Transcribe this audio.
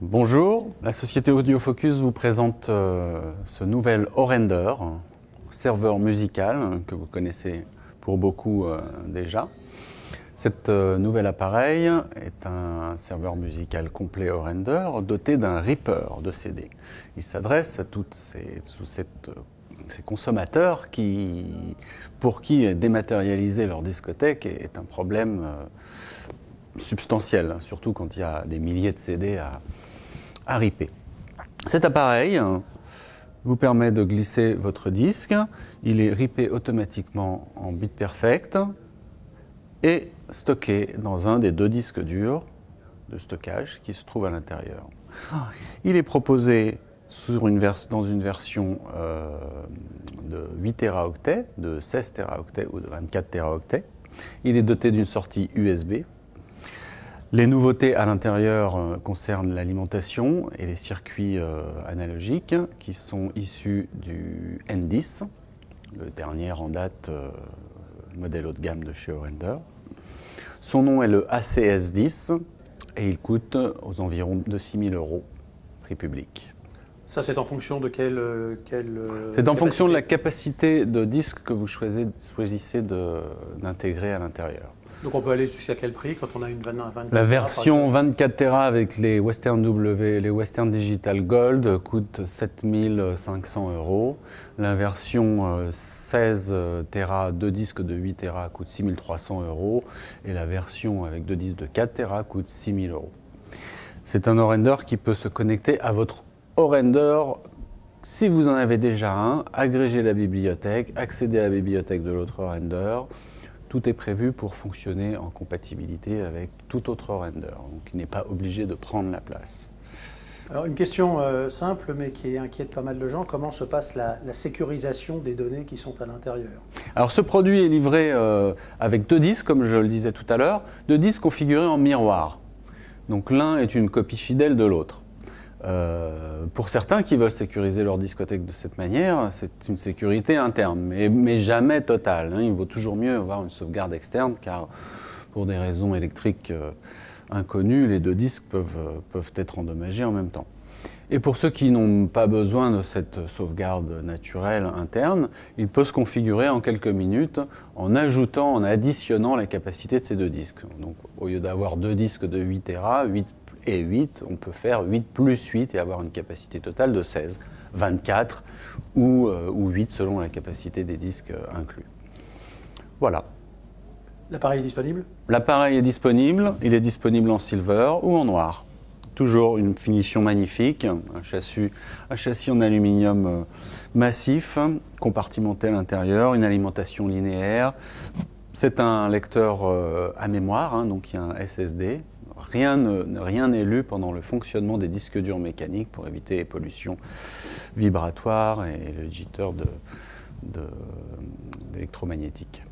Bonjour, la société AudioFocus vous présente ce nouvel Orender, serveur musical que vous connaissez pour beaucoup déjà. Cet nouvel appareil est un serveur musical complet Orender doté d'un Reaper de CD. Il s'adresse à tous ces consommateurs pour qui dématérialiser leur discothèque est un problème substantiel, surtout quand il y a des milliers de CD à ripper. Cet appareil vous permet de glisser votre disque, il est rippé automatiquement en bit perfect et stocké dans un des deux disques durs de stockage qui se trouve à l'intérieur. Il est proposé dans une version de 8 Teraoctets, de 16 Teraoctets ou de 24 Teraoctets. Il est doté d'une sortie USB. Les nouveautés à l'intérieur concernent l'alimentation et les circuits analogiques qui sont issus du N10, le dernier en date modèle haut de gamme de chez Orender. Son nom est le ACS10 et il coûte aux environs de 6 000 € prix public. Ça, c'est en fonction de c'est en fonction de la capacité de disque que vous choisissez d'intégrer à l'intérieur. Donc on peut aller jusqu'à quel prix quand on a une 24 La version 24 Tera avec les Western Digital Gold coûte 7 500 €. La version 16 Tera, 2 disques de 8 Tera coûte 6 300 €. Et la version avec 2 disques de 4 Tera coûte 6 000 €. C'est un Orender qui peut se connecter à votre Orender si vous en avez déjà un, agréger la bibliothèque, accéder à la bibliothèque de l'autre Orender. Tout est prévu pour fonctionner en compatibilité avec tout autre Orender, donc il n'est pas obligé de prendre la place. Alors une question simple mais qui inquiète pas mal de gens, comment se passe la sécurisation des données qui sont à l'intérieur? Alors ce produit est livré avec 2 disques, comme je le disais tout à l'heure, 2 disques configurés en miroir. Donc l'un est une copie fidèle de l'autre. Pour certains qui veulent sécuriser leur discothèque de cette manière, c'est une sécurité interne, mais jamais totale. Il vaut toujours mieux avoir une sauvegarde externe, car pour des raisons électriques inconnues, les 2 disques peuvent être endommagés en même temps. Et pour ceux qui n'ont pas besoin de cette sauvegarde naturelle interne, il peut se configurer en quelques minutes en additionnant la capacité de ces 2 disques. Donc au lieu d'avoir 2 disques de 8 Tera, 8 et 8, on peut faire 8 plus 8 et avoir une capacité totale de 16, 24 ou 8 selon la capacité des disques inclus. Voilà. L'appareil est disponible? L'appareil est disponible, il est disponible en silver ou en noir. Toujours une finition magnifique, un châssis en aluminium massif, compartimenté à l'intérieur, une alimentation linéaire. C'est un lecteur à mémoire, donc il y a un SSD. Rien n'est lu pendant le fonctionnement des disques durs mécaniques pour éviter les pollutions vibratoires et le jitter d'électromagnétique.